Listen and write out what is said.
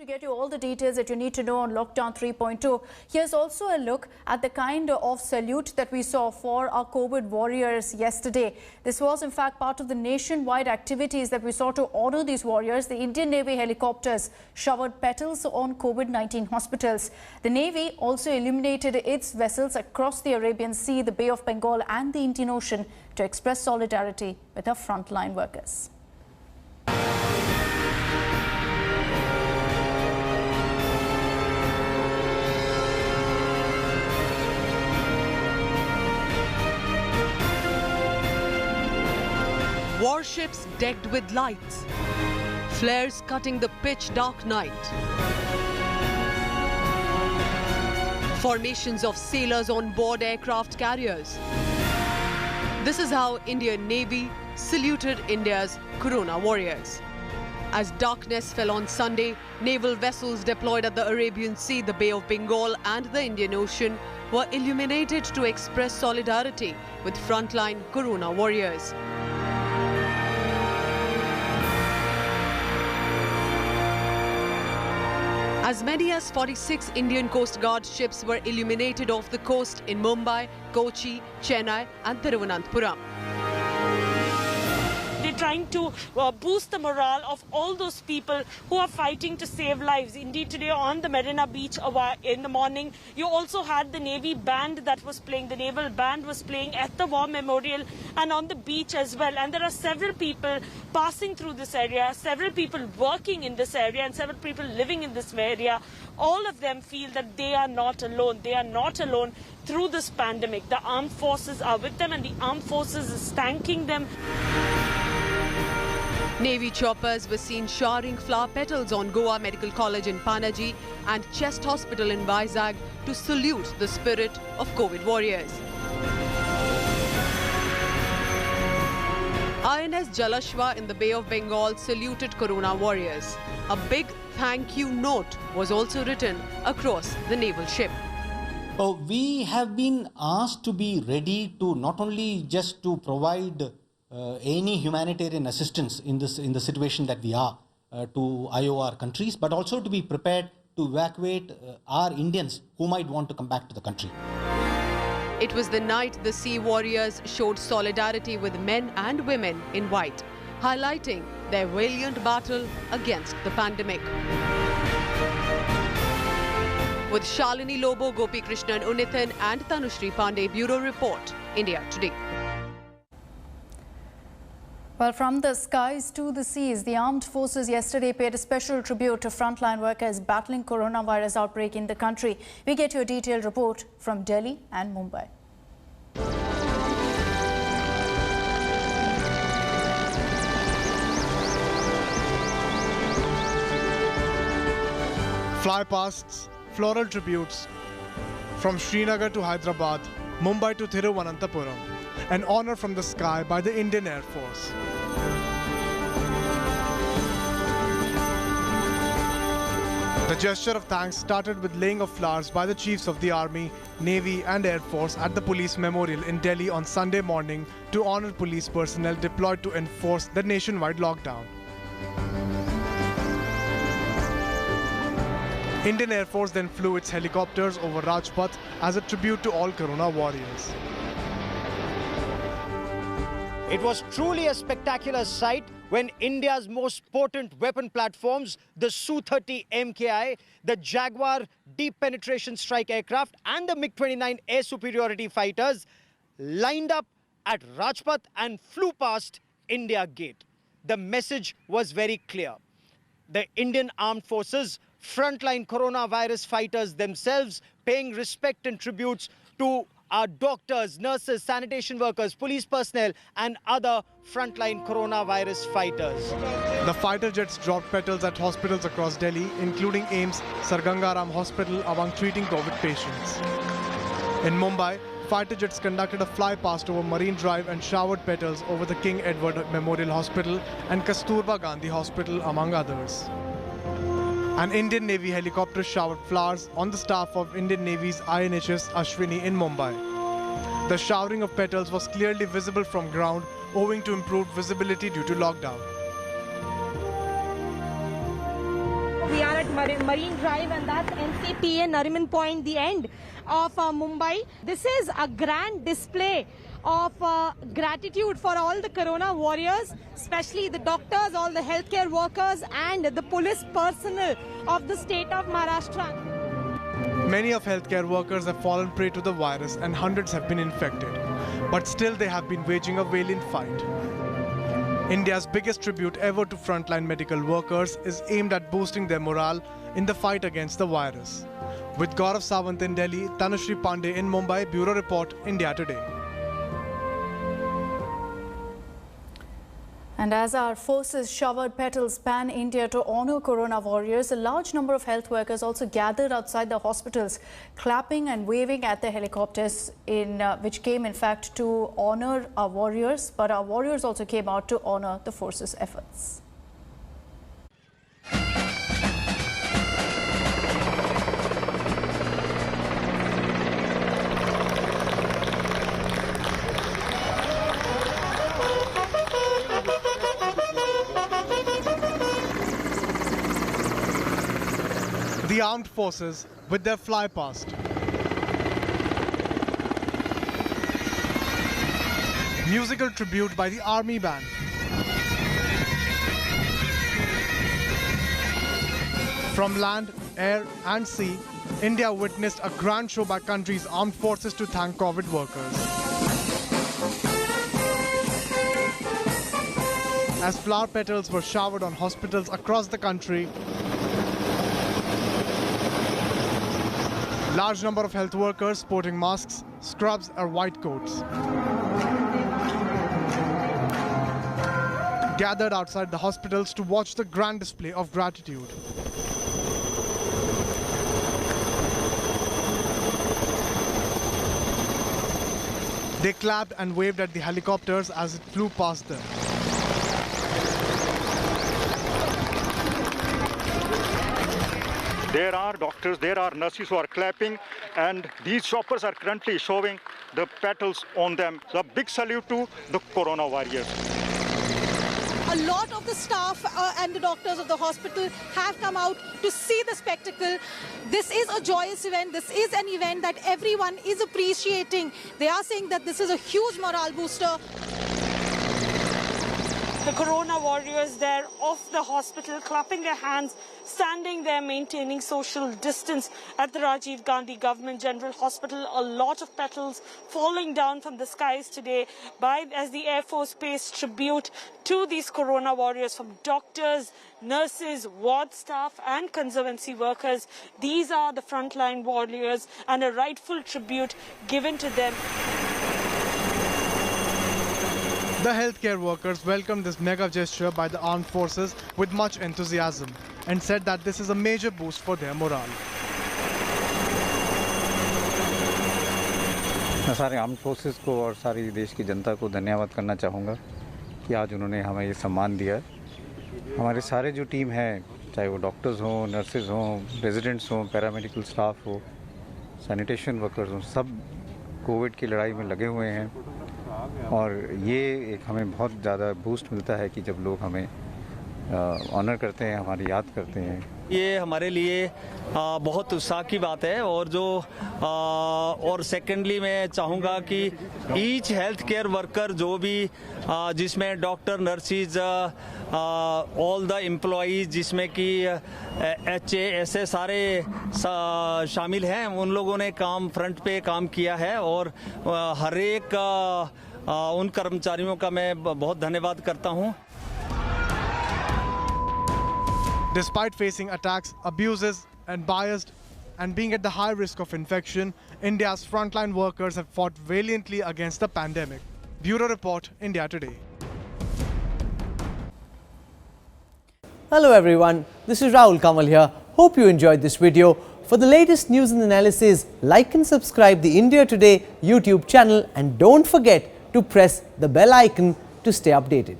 To get you all the details that you need to know on Lockdown 3.2, here's also a look at the kind of salute that we saw for our COVID warriors yesterday. This was in fact part of the nationwide activities that we saw to honor these warriors. The Indian Navy helicopters showered petals on COVID-19 hospitals. The Navy also illuminated its vessels across the Arabian Sea, the Bay of Bengal and the Indian Ocean to express solidarity with our frontline workers. Warships decked with lights, flares cutting the pitch-dark night. Formations of sailors on board aircraft carriers. This is how Indian Navy saluted India's Corona warriors. As darkness fell on Sunday, naval vessels deployed at the Arabian Sea, the Bay of Bengal and the Indian Ocean were illuminated to express solidarity with frontline Corona warriors. As many as 46 Indian Coast Guard ships were illuminated off the coast in Mumbai, Kochi, Chennai and Thiruvananthapuram. They're trying to boost the morale of all those people who are fighting to save lives. Indeed, today on the Marina Beach in the morning, you also had the Navy band that was playing, the naval band was playing at the War Memorial and on the beach as well. And there are several people passing through this area, several people working in this area and several people living in this area. All of them feel that they are not alone. They are not alone through this pandemic. The armed forces are with them and the armed forces is thanking them. Navy choppers were seen showering flower petals on Goa Medical College in Panaji and Chest Hospital in Vizag to salute the spirit of COVID warriors. INS Jalashwa in the Bay of Bengal saluted Corona warriors. A big thank you note was also written across the naval ship. We have been asked to be ready to not only just to provide any humanitarian assistance in the situation that we are to IOR countries, but also to be prepared to evacuate our Indians who might want to come back to the country. It was the night the sea warriors showed solidarity with men and women in white, highlighting their valiant battle against the pandemic. With Shalini Lobo, Gopi Krishnan Unithan and Tanushri Pandey, Bureau Report, India Today. Well, from the skies to the seas, the armed forces yesterday paid a special tribute to frontline workers battling coronavirus outbreak in the country. We get you a detailed report from Delhi and Mumbai. Flypasts, floral tributes from Srinagar to Hyderabad, Mumbai to Thiruvananthapuram. An honor from the sky by the Indian Air Force. The gesture of thanks started with laying of flowers by the chiefs of the Army, Navy and Air Force at the Police Memorial in Delhi on Sunday morning to honor police personnel deployed to enforce the nationwide lockdown. Indian Air Force then flew its helicopters over Rajpath as a tribute to all Corona warriors. It was truly a spectacular sight when India's most potent weapon platforms, the Su-30 MKI, the Jaguar deep penetration strike aircraft and the MiG-29 air superiority fighters lined up at Rajpath and flew past India Gate. The message was very clear. The Indian Armed Forces, frontline coronavirus fighters themselves, paying respect and tributes to our doctors, nurses, sanitation workers, police personnel and other frontline coronavirus fighters. The fighter jets dropped petals at hospitals across Delhi, including AIIMS, Sir Ganga Ram Hospital, among treating COVID patients. In Mumbai, fighter jets conducted a flypast over Marine Drive and showered petals over the King Edward Memorial Hospital and Kasturba Gandhi Hospital, among others. An Indian Navy helicopter showered flowers on the staff of Indian Navy's INHS Ashwini in Mumbai. The showering of petals was clearly visible from ground owing to improved visibility due to lockdown. We are at Marine Drive, and that's NCPA Nariman Point, the end of Mumbai. This is a grand display of gratitude for all the corona warriors, especially the doctors, all the healthcare workers and the police personnel of the state of Maharashtra. Many of healthcare workers have fallen prey to the virus and hundreds have been infected. But still they have been waging a valiant fight. India's biggest tribute ever to frontline medical workers is aimed at boosting their morale in the fight against the virus. With Gaurav Sawant in Delhi, Tanushree Pandey in Mumbai, Bureau Report, India Today. And as our forces showered petals pan-India to honour corona warriors, a large number of health workers also gathered outside the hospitals, clapping and waving at the helicopters, which came in fact to honour our warriors. But our warriors also came out to honour the forces' efforts. The armed forces with their fly past. Musical tribute by the army band. From land, air and sea, India witnessed a grand show by country's armed forces to thank COVID workers. As flower petals were showered on hospitals across the country, large number of health workers sporting masks, scrubs or white coats gathered outside the hospitals to watch the grand display of gratitude. They clapped and waved at the helicopters as it flew past them. There are doctors, there are nurses who are clapping, and these choppers are currently showing the petals on them. So a big salute to the corona warriors. A lot of the staff and the doctors of the hospital have come out to see the spectacle. This is a joyous event. This is an event that everyone is appreciating. They are saying that this is a huge morale booster. The corona warriors there off the hospital, clapping their hands, standing there, maintaining social distance at the Rajiv Gandhi Government General Hospital. A lot of petals falling down from the skies today as the Air Force pays tribute to these corona warriors, from doctors, nurses, ward staff and conservancy workers. These are the frontline warriors, and a rightful tribute given to them. The healthcare workers welcomed this mega gesture by the armed forces with much enthusiasm and said that this is a major boost for their morale. मैं सारे armed forces को और सारी देश की जनता को धन्यवाद करना चाहूँगा कि आज उन्होंने हमें ये सम्मान दिया है। हमारे सारे जो टीम है, चाहे वो डॉक्टर्स हों, नर्सेज हों, रेजिडेंट्स हों, पैरामेडिकल स्टाफ हो, सैनिटेशन वर्कर्स हों, सब कोविड की लड़ाई में लगे हुए हैं। और ये एक हमें बहुत ज़्यादा बूस्ट मिलता है कि जब लोग हमें ऑनर करते हैं, हमारी याद करते हैं। ये हमारे लिए बहुत उत्साह की बात है। और सेकेंडली मैं चाहूँगा कि ईच हेल्थ केयर वर्कर जो भी जिसमें doctor, nurses, all the employees, जिसमें कि HA ऐसे सारे शामिल हैं, उन लोगों ने फ्रंट पे काम किया है और हर एक उन कर्मचारियों का मैं बहुत धन्यवाद करता हूँ। Despite facing attacks, abuses and biased and being at the high risk of infection, India's frontline workers have fought valiantly against the pandemic. Bureau Report, India Today. Hello everyone, this is Rahul Kamal here. Hope you enjoyed this video. For the latest news and analysis, like and subscribe the India Today YouTube channel and don't forget to press the bell icon to stay updated.